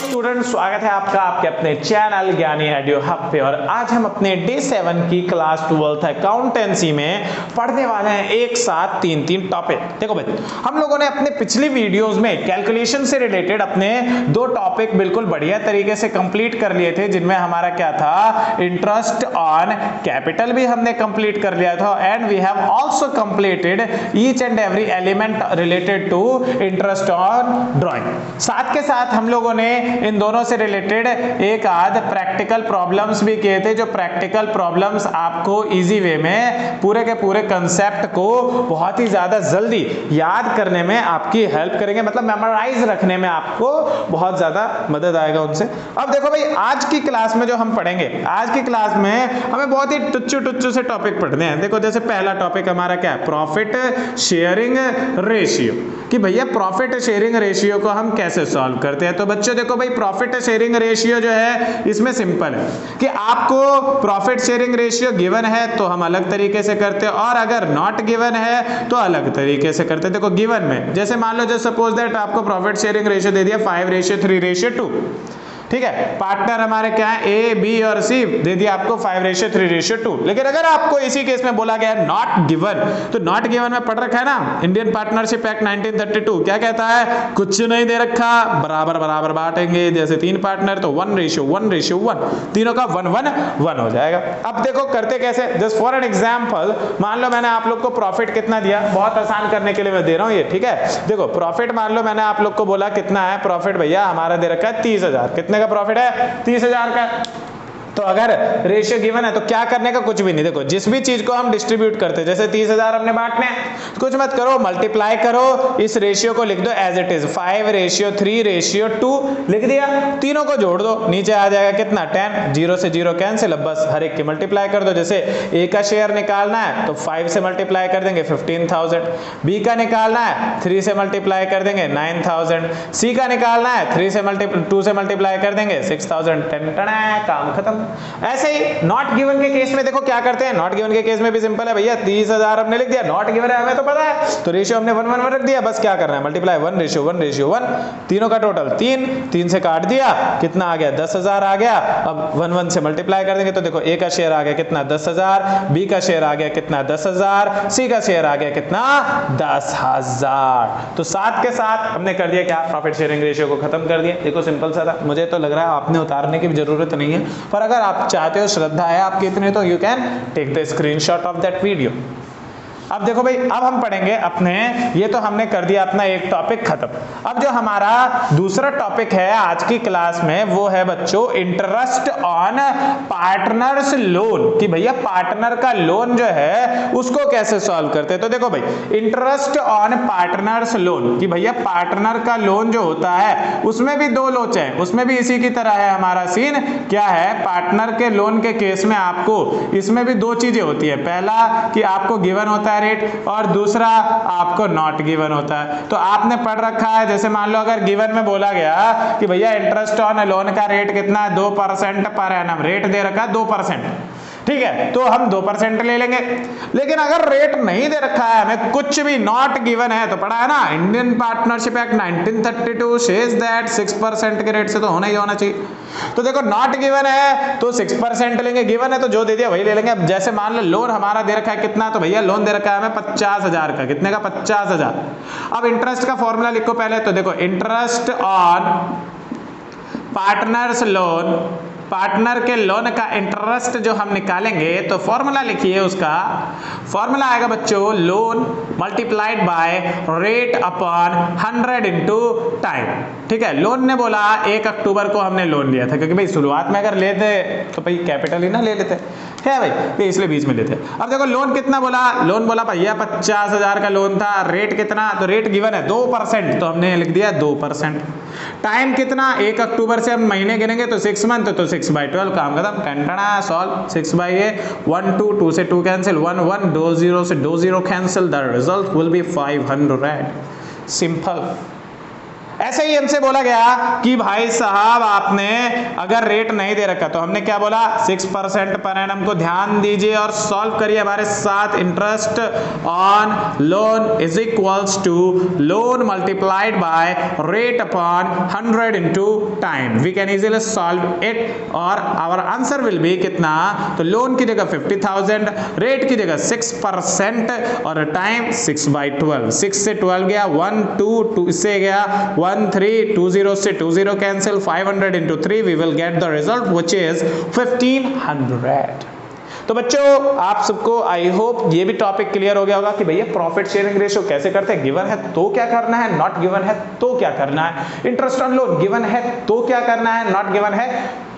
Student, स्वागत है आपका आपके अपने चैनल ज्ञानी एडू हब पे। और आज हम अपने डे 7 की क्लास 12 अकाउंटेंसी में पढ़ने वाले हैं एक साथ तीन टॉपिक। देखो भाई, हम लोगों ने अपने पिछली वीडियोस में कैलकुलेशन से रिलेटेड अपने 2 टॉपिक बिल्कुल बढ़िया तरीके से कंप्लीट कर लिए थे, जिनमें हमारा क्या था, इंटरेस्ट ऑन कैपिटल भी हमने कंप्लीट कर लिया था, and we have also completed each and every element related to interest on drawing. साथ के साथ हम लोगों ने इन दोनों से रिलेटेड एक आध प्रैक्टिकल प्रॉब्लम्स भी किए थे, जो प्रैक्टिकल प्रॉब्लम्स आपको इजी वे में पूरे के पूरे कंसेप्ट को बहुत ही ज्यादा जल्दी याद करने में आपकी हेल्प करेंगे, मतलब मेमोराइज रखने में आपको बहुत ज्यादा मदद आएगा उनसे। अब देखो भाई, आज की क्लास में जो हम पढ़ेंगे, आज की क्लास में हमें बहुत ही टुच्चू से टॉपिक पढ़ने हैं। देखो, जैसे पहला टॉपिक हमारा क्या है, प्रॉफिट शेयरिंग रेशियो, कि भैया प्रॉफिट शेयरिंग रेशियो को हम कैसे सॉल्व करते हैं। तो बच्चों देखो भाई, प्रॉफिट शेयरिंग रेशियो जो है इसमें सिंपल है कि आपको प्रॉफिट शेयरिंग रेशियो गिवन है तो हम अलग तरीके से करते हैं, और अगर नॉट गिवन है तो अलग तरीके से करते हैं। देखो गिवन में जैसे मान लो, जैसे सपोज दैट आपको प्रॉफिट शेयरिंग रेशियो दे दिया 5:3:2, ठीक है। पार्टनर हमारे क्या है, ए बी और सी, दे दिया आपको 5:3:2। लेकिन अगर आपको इसी केस में बोला गया है नॉट गिवन, तो नॉट गिवन में पढ़ रखा है ना इंडियन पार्टनरशिप एक्ट 1932, क्या कहता है, कुछ नहीं दे रखा, बराबर बराबर बांटेंगे। जैसे 3 पार्टनर तो 1:1:1, तीनों का 1:1:1 हो जाएगा। अब देखो करते कैसे, जस्ट फॉर एन एग्जाम्पल, मान लो मैंने आप लोग को प्रॉफिट कितना दिया, बहुत आसान करने के लिए मैं दे रहा हूं ये, ठीक है। देखो प्रॉफिट मान लो मैंने आप लोग को बोला कितना है प्रॉफिट, भैया हमारा दे रखा है 30,000, कितने का प्रॉफिट है, 30,000 का। तो अगर रेशियो गिवन है तो क्या करने का, कुछ भी नहीं। देखो जिस भी चीज को हम डिस्ट्रीब्यूट करते हैं, जैसे 30,000 हमने बांटने, कुछ मत करो, मल्टीप्लाई करो, इस रेशियो को लिख दो एज इट इज, 5:3:2 लिख दिया, तीनों को जोड़ दो, नीचे आ जाएगा कितना, 10, 0 से 0 कैंसिल, अब बस हर एक की मल्टीप्लाई कर दो। जैसे ए का शेयर निकालना है तो 5 से मल्टीप्लाई कर देंगे 15,000, बी का निकालना है 3 से मल्टीप्लाई कर देंगे 9,000, सी का निकालना है 2 से मल्टीप्लाई कर देंगे 6,000, काम खत्म। ऐसे ही नॉट गिवन के केस में देखो क्या करते हैं, नॉट गिवन के केस में भी सिंपल है भैया, 30,000 हमने लिख दिया, नॉट गिवन है हमें तो पता है, तो रेशियो हमने 1:1 रख दिया, बस क्या करना है, मल्टीप्लाई 1:1:1, तीनों का टोटल 3 से काट दिया, कितना आ गया, 10,000 आ गया। अब 1:1 से मल्टीप्लाई कर देंगे तो देखो ए का शेयर आ गया कितना, 10,000, बी का शेयर आ गया कितना, 10,000, सी का शेयर आ गया कितना, 10,000। तो साथ के साथ हमने कर दिया क्या, प्रॉफिट शेयरिंग रेशियो को खत्म कर दिया। देखो सिंपल सा था, मुझे तो लग रहा है आपने उतारने की भी जरूरत नहीं है, पर अगर आप चाहते हो, श्रद्धा है आपकी इतने, तो you can take the screenshot of that video. अब देखो भाई, अब हम पढ़ेंगे अपने, ये तो हमने कर दिया अपना एक टॉपिक खत्म। अब जो हमारा दूसरा टॉपिक है आज की क्लास में, वो है बच्चों इंटरेस्ट ऑन पार्टनर्स लोन, कि भैया पार्टनर का लोन जो है उसको कैसे सॉल्व करते हैं। तो देखो भाई, इंटरेस्ट ऑन पार्टनर्स लोन, कि भैया पार्टनर का लोन जो होता है उसमें भी 2 लोच है, उसमें भी इसी की तरह है हमारा सीन, क्या है, पार्टनर के लोन के केस में आपको इसमें भी 2 चीजें होती है, पहला कि आपको गिवन होता है रेट, और दूसरा आपको नॉट गिवन होता है। तो आपने पढ़ रखा है, जैसे मान लो अगर गिवन में बोला गया कि भैया इंटरेस्ट ऑन लोन का रेट कितना है, 2% पर एनम, रेट दे रखा है 2%, ठीक है, तो हम 2% ले लेंगे। लेकिन अगर रेट नहीं दे रखा है हमें, कुछ भी नॉट गिवन है, तो पढ़ा है ना Indian partnership act 1932 says that 6% के रेट से तो होना ही होना चाहिए। तो देखो नॉट गिवन है तो 6% लेंगे, गिवन है तो जो दे दिया वही ले लेंगे। अब जैसे मान लो लोन हमारा दे रखा है कितना, तो भैया लोन दे रखा है हमें 50,000 का, कितने का, 50,000। अब इंटरेस्ट का फॉर्मूला लिखो पहले, तो देखो interest on partners loan, partner के लोन का इंटरेस्ट जो हम निकालेंगे, तो फॉर्मूला लिखिए, उसका फॉर्मूला आएगा बच्चों, loan multiplied by rate upon 100 into time, ठीक है। लोन ने बोला 1 अक्टूबर को हमने लोन लिया था, क्योंकि भाई शुरुआत में अगर लेते तो भाई कैपिटल ही ना ले लेते, है भाई, इसलिए बीच में लेते। अब देखो लोन कितना बोला, लोन बोला भैया 50,000 का लोन था, रेट कितना, तो रेट गिवन है 2%, तो हमने लिख दिया 2%। टाइम कितना, 1 अक्टूबर से हम महीने गिनेंगे तो 6 मंथ, तो 6/12, काम खत्म, टंटना सॉल्व, 6/1 2 से 2 कैंसिल, 1 1 2 0 से 2 0 cancel, the result will be 500। Simple ऐसे ही हमसे बोला गया कि भाई साहब आपने अगर रेट नहीं दे रखा तो हमने क्या बोला 6% पर एनम को ध्यान दीजिए और सॉल्व करिए हमारे साथ। Interest on loan is equals to loan multiplied by rate upon 100 into time. We can easily solve it और आवर आंसर विल बी कितना, तो लोन की जगह 50,000, रेट की जगह 6% और टाइम 6/12। 6 से 12 गया 1 2 इससे गया 1 3 2 0 से 2 0 cancel 500 into 3 we will get the result which is 1500। तो बच्चों आप सबको आई होप ये भी टॉपिक क्लियर हो गया होगा कि भैया प्रॉफिट शेयरिंग रेशियो कैसे करते हैं। गिवन है तो क्या करना है, नॉट गिवन है तो क्या करना है। इंटरेस्ट ऑन लोन गिवन है तो क्या करना है, नॉट गिवन है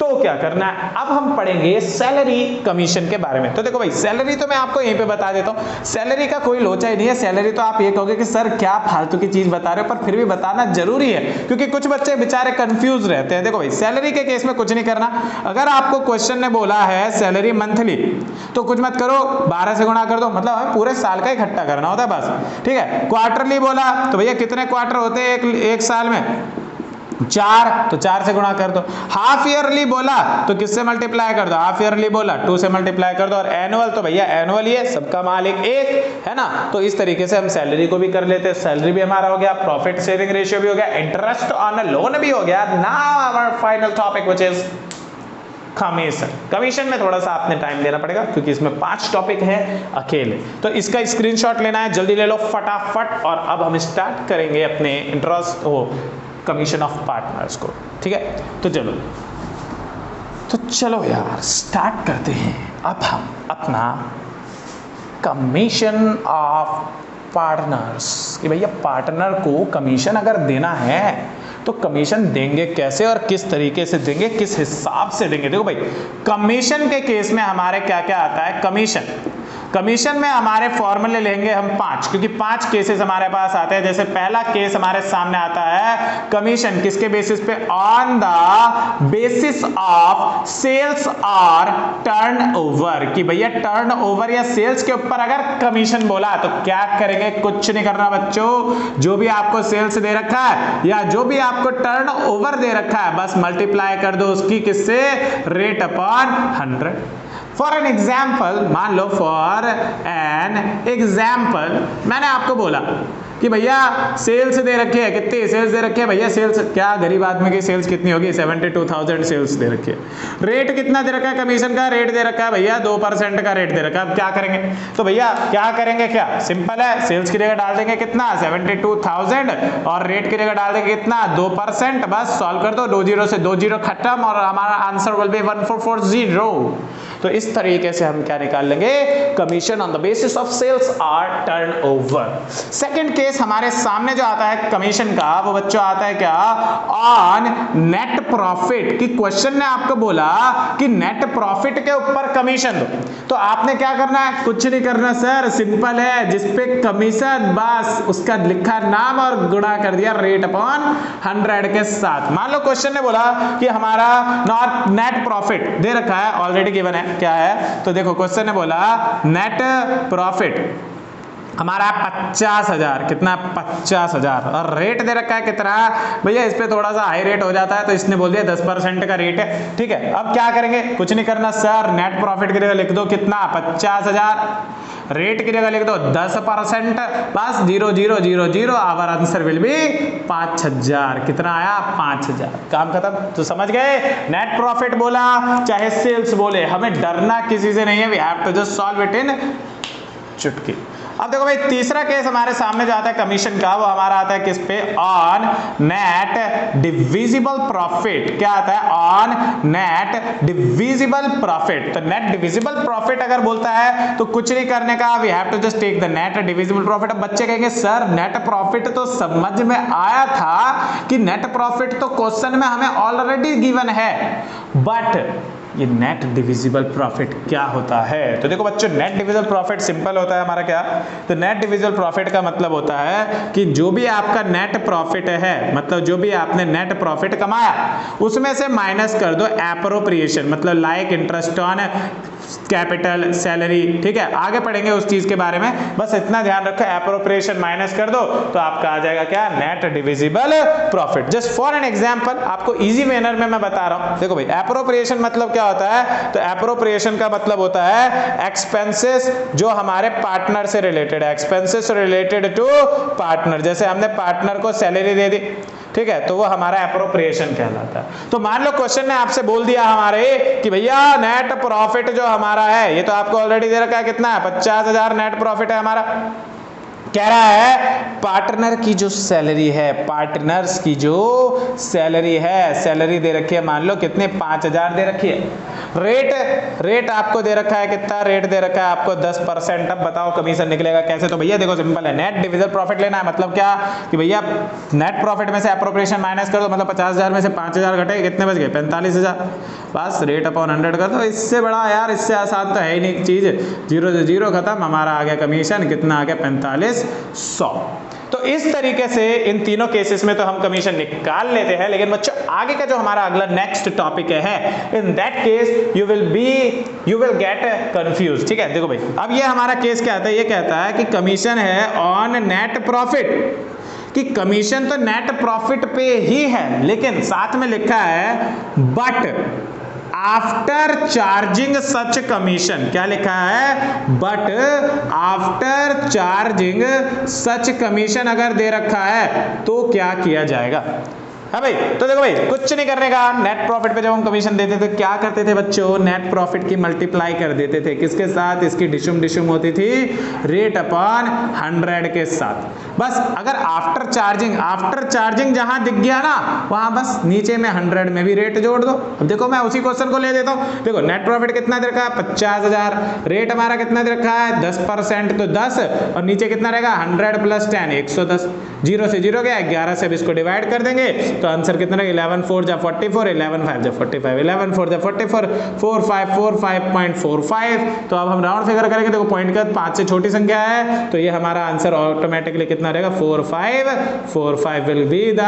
तो क्या करना है। अब हम पढ़ेंगे सैलरी कमीशन के बारे में। तो देखो भाई सैलरी तो मैं आपको यहीं पे बता देता हूँ, सैलरी का कोई लोचा ही नहीं है। सैलरी तो आप ये कहोगे कि सर क्या फालतू की चीज बता रहे हो, पर फिर भी बताना जरूरी है क्योंकि कुछ बच्चे बेचारे कंफ्यूज रहते हैं। देखो भाई सैलरी के केस में कुछ नहीं करना। अगर आपको क्वेश्चन ने बोला है सैलरी मंथली तो कुछ मत करो, 12 से गुणा कर दो, मतलब हमें पूरे साल का इकट्ठा करना होता है बस, ठीक है। क्वार्टरली बोला तो भैया कितने क्वार्टर होते हैं एक साल में, 4, तो 4 से गुणा कर दो। हाफ ईयरली बोला तो किससे मल्टीप्लाई कर दो, हाफ ईयरली बोला 2 से मल्टीप्लाई कर दो। और एनुअल तो भैया एनुअल ही है, सबका मालिक एक है ना। तो इस तरीके से हम सैलरी को भी कर लेते हैं। सैलरी भी हमारा हो गया, प्रॉफिट शेयरिंग रेशियो भी हो गया, इंटरेस्ट ऑन लोन भी हो गया। Now our final topic which is commission. Commission में थोड़ा सा आपने टाइम देना पड़ेगा क्योंकि इसमें 5 टॉपिक है अकेले। तो इसका स्क्रीनशॉट लेना है, जल्दी ले लो फटाफट। और अब हम स्टार्ट करेंगे अपने इंटरेस्ट कमीशन ऑफ पार्टनर्स को, ठीक है। तो चलो यार स्टार्ट करते हैं। अब हम अपना कमीशन ऑफ पार्टनर्स कि भैया पार्टनर को कमीशन अगर देना है तो कमीशन देंगे कैसे और किस तरीके से देंगे, किस हिसाब से देंगे। देखो भाई कमीशन के केस में हमारे क्या क्या आता है। कमीशन में हमारे फॉर्मूले लेंगे हम 5 क्योंकि 5 केसेस हमारे पास आते हैं। जैसे पहला केस हमारे सामने आता है कमीशन किसके बेसिस पे, on the basis of sales और टर्नओवर। कि भैया टर्नओवर या सेल्स के ऊपर अगर कमीशन बोला तो क्या करेंगे, कुछ नहीं करना बच्चों। जो भी आपको सेल्स दे रखा है या जो भी आपको टर्नओवर दे रखा है बस मल्टीप्लाई कर दो उसकी किससे, rate upon 100। For an example, मान लो फॉर एन एग्जाम्पल मैंने आपको बोला कि भैया सेल्स दे रखी है, कितनी सेल्स दे रखी है भैया, सेल्स क्या गरीब आदमी की सेल्स कितनी होगी, 72,000 सेल्स दे रखी है। रेट कितना दे रखा है, कमीशन का रेट दे रखा है भैया 2% का रेट दे रखा है। अब क्या करेंगे, तो भैया क्या करेंगे, क्या सिंपल है, सेल्स की जगह डाल देंगे कितना 72,000 और रेट की जगह डाल देंगे कितना 2%। बस सॉल्व कर दो, 2 0 से 2 0 खत्म और हमारा आंसर विल बी 1440। तो इस तरीके से हम क्या निकाल लेंगे, commission on the basis of sales और टर्नओवर। सेकंड केस हमारे सामने जो आता है कमीशन का, वो बच्चों आता है क्या, ऑन नेट प्रॉफिट। कि क्वेश्चन ने आपको बोला कि नेट प्रॉफिट के ऊपर कमीशन दो, तो आपने क्या करना है, कुछ नहीं करना सर, सिंपल है, जिसपे कमीशन बस उसका लिखा नाम और गुणा कर दिया रेट अपॉन 100 के साथ। मान लो क्वेश्चन ने बोला कि हमारा नेट प्रॉफिट दे रखा है, ऑलरेडी गिवन है, क्या है, तो देखो क्वेश्चन ने बोला नेट प्रॉफिट हमारा 50,000, कितना 50,000 और रेट दे रखा है कितना भैया, इस पे थोड़ा सा हाई रेट हो जाता है तो इसने बोल दिया 10% का रेट है, ठीक है। अब क्या करेंगे, कुछ नहीं करना सर, नेट प्रॉफिट की जगह लिख दो कितना 50,000, रेट की जगह लिख दो 10%, बस 0 0 0 0, आवर आंसर विल बी 5,000। कितना आया 5,000, काम खत्म। तो समझ गए, नेट प्रॉफिट बोला चाहे सेल्स बोले, हमें डरना किसी से नहीं है, we have to just solve it in चुटकी। अब देखो भाई तीसरा केस हमारे सामने जो आता है कमीशन का, वो हमारा आता है किस पे, ऑन नेट डिविजिबल प्रॉफिट। क्या आता है, ऑन नेट डिविजिबल प्रॉफिट। तो नेट डिविजिबल प्रॉफिट अगर बोलता है तो कुछ नहीं करने का, we have to just take the net divisible profit. अब बच्चे कहेंगे सर नेट प्रॉफिट तो समझ में आया था कि नेट प्रॉफिट तो क्वेश्चन में हमें ऑलरेडी गिवन है, बट ये नेट डिविजिबल प्रॉफिट क्या होता है। तो देखो बच्चों नेट डिविजिबल प्रॉफिट सिंपल होता है हमारा क्या, तो नेट डिविजिबल प्रॉफिट का मतलब होता है कि जो भी आपका नेट प्रॉफिट है, मतलब जो भी आपने नेट प्रॉफिट कमाया उसमें से माइनस कर दो एप्रोप्रिएशन, मतलब like interest on capital, salary, ठीक है, आगे पढ़ेंगे उस चीज के बारे में, बस इतना ध्यान रखो एप्रोप्रिएशन माइनस कर दो तो आपका आ जाएगा क्या, net divisible profit. Just for an example आपको इजी मैनर में मैं बता रहा हूं, देखो भाई एप्रोप्रिएशन मतलब क्या होता है, तो एप्रोप्रिएशन का मतलब होता है एक्सपेंसेस जो हमारे पार्टनर से रिलेटेड है, एक्सपेंसेस रिलेटेड टू पार्टनर, जैसे हमने पार्टनर को सैलरी दे दी, ठीक है, तो वो हमारा एप्रोप्रिएशन कहलाता है। तो मान लो क्वेश्चन ने आपसे बोल दिया हमारे कि भैया नेट प्रॉफिट जो हमारा है, ये तो आपको ऑलरेडी दे रखा है, कितना है, 50,000 नेट प्रॉफिट है हमारा। कह रहा है पार्टनर की जो सैलरी है, पार्टनर्स की जो सैलरी है, सैलरी दे रखी है, मान लो कितने, 5,000 दे रखी है। रेट आपको दे रखा है, कितना रेट दे रखा है आपको, 10%। अब बताओ कमीशन निकलेगा कैसे, तो भैया देखो सिंपल है, नेट डिविजिबल प्रॉफिट लेना है, मतलब क्या कि भैया नेट प्रॉफिट में से एप्रोप्रिएशन माइनस कर दो, मतलब 50,000 में से 5,000 घटे, कितने बच गए, 45,000, बस रेट अपॉन 100 कर दो। इससे बड़ा यार, इससे आसान तो है ही नहीं चीज, 0 से 0 खत्म, हमारा आ गया कमीशन, कितना आ गया, 4500। तो इस तरीके से इन तीनों केसेस में तो हम कमीशन निकाल लेते हैं, लेकिन बच्चों आगे का जो हमारा अगला नेक्स्ट टॉपिक है, in that case you will get confuse, ठीक है। देखो भाई अब ये हमारा केस क्या आता है, ये कहता है कि कमीशन है ऑन नेट प्रॉफिट, कि कमीशन तो नेट प्रॉफिट पे ही है, लेकिन साथ में लिखा है but after charging such commission, क्या लिखा है, but after charging such commission अगर दे रखा है तो क्या किया जाएगा। है भाई, तो देखो भाई कुछ नहीं करने का, नेट प्रॉफिट पे जब हम कमीशन देते थे क्या करते थे बच्चों, नेट प्रॉफिट की मल्टीप्लाई कर देते थे, किसके साथ, इसकी डिशुम होती थी रेट अपॉन 100 के साथ। बस अगर आफ्टर चार्जिंग जहां दिख गया ना, वहां बस नीचे में 100 में भी रेट जोड़ दो। अब देखो मैं उसी क्वेश्चन को ले देता हूं, देखो नेट प्रॉफिट कितना दे रखा है, 50,000, रेट हमारा कितना दे रखा है, 10% तो 10, और नीचे कितना रहेगा, 100 प्लस 10 110, 0 से 0 गया, 11 से इसको डिवाइड कर देंगे तो आंसर कितना रहेगा, 11 4 जा 44, 11 5 जा 45, 11 4 जा 44, 4545.45। तो अब हम राउंड फिगर करेंगे, देखो पॉइंट का 5 से छोटी संख्या है, तो ये हमारा आंसर ऑटोमेटिकली कितना रहेगा, 4545 will be the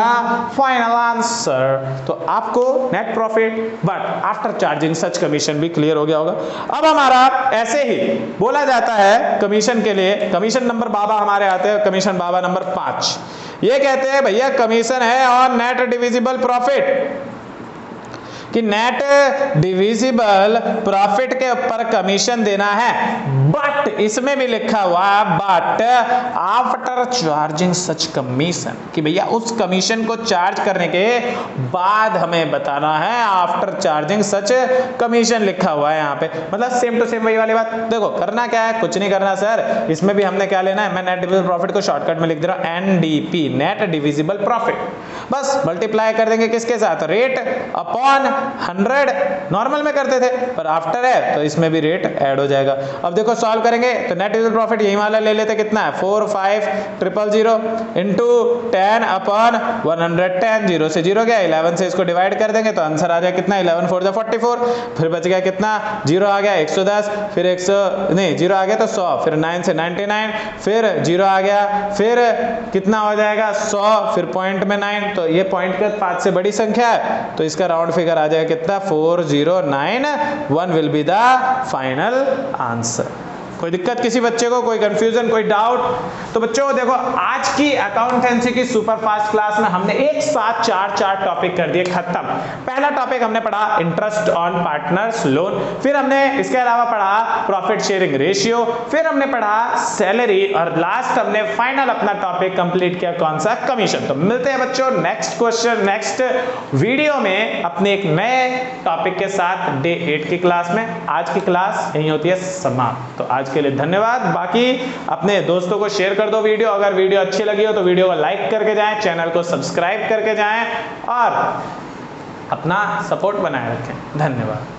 final answer. तो आपको net profit but after charging such commission भी क्लियर हो गया होगा। अब हमारा ऐसे ही बोला जाता है कमीशन के लिए, कमीशन नंबर बाबा हमारे आते हैं, कमीशन बाबा नंबर 5, ये कहते हैं भैया कमीशन है और नेट डिविजिबल प्रॉफिट, कि नेट डिविजिबल प्रॉफिट के ऊपर कमीशन देना है, बट इसमें भी लिखा हुआ है but after charging such commission, कि भैया उस कमीशन को चार्ज करने के बाद हमें बताना है, आफ्टर चार्जिंग सच कमीशन लिखा हुआ है यहाँ पे, मतलब सेम टू सेम वही वाली बात। देखो करना क्या है, कुछ नहीं करना सर, इसमें भी हमने क्या लेना है, मैं नेट डिविजिबल प्रॉफिट को शॉर्टकट में लिख दे रहा हूं NDP, नेट डिविजिबल प्रॉफिट, बस मल्टीप्लाई कर देंगे किसके साथ, रेट अपॉन 100, नॉर्मल में करते थे पर आफ्टर है तो इसमें भी रेट ऐड हो जाएगा। अब देखो सॉल्व करेंगे तो नेट डिविजिबल प्रॉफिट यही वाला ले लेते, कितना है 4500 इनटू 10 अपॉन 110, 0 से 0 गया, 11 से इसको डिवाइड कर देंगे तो आंसर आ जाएगा कितना, 11 4 जा 44, फिर बच गया कितना, 0 आ गया 110, फिर 0 आ गया तो 100, फिर 9 से 99, फिर 0 आ गया, फिर कितना हो जाएगा 100, फिर पॉइंट में 9, तो ये पॉइंट के 5 से बड़ी संख्या है तो इसका राउंड फिगर आ जाएगा कितना, 4091 will be the final answer. कोई दिक्कत किसी बच्चे को, कोई कंफ्यूजन, कोई डाउट? तो बच्चों देखो आज की अकाउंटेंसी की सुपर फास्ट क्लास में हमने एक साथ चार टॉपिक कर दिए खत्म। पहला टॉपिक हमने पढ़ा इंटरेस्ट ऑन पार्टनर्स लोन, फिर हमने इसके अलावा पढ़ा प्रॉफिट शेयरिंग रेशियो, फिर हमने पढ़ा सैलरी, और लास्ट हमने फाइनल अपना टॉपिक कंप्लीट किया, कौन सा, कमीशन। तो मिलते हैं बच्चों नेक्स्ट क्वेश्चन नेक्स्ट वीडियो में अपने एक नए टॉपिक के साथ डे 8 की क्लास में। आज की क्लास यही होती है समाप्त। तो आज के लिए धन्यवाद। बाकी अपने दोस्तों को शेयर कर दो वीडियो, अगर वीडियो अच्छी लगी हो तो वीडियो को लाइक करके जाएं, चैनल को सब्सक्राइब करके जाएं और अपना सपोर्ट बनाए रखें। धन्यवाद।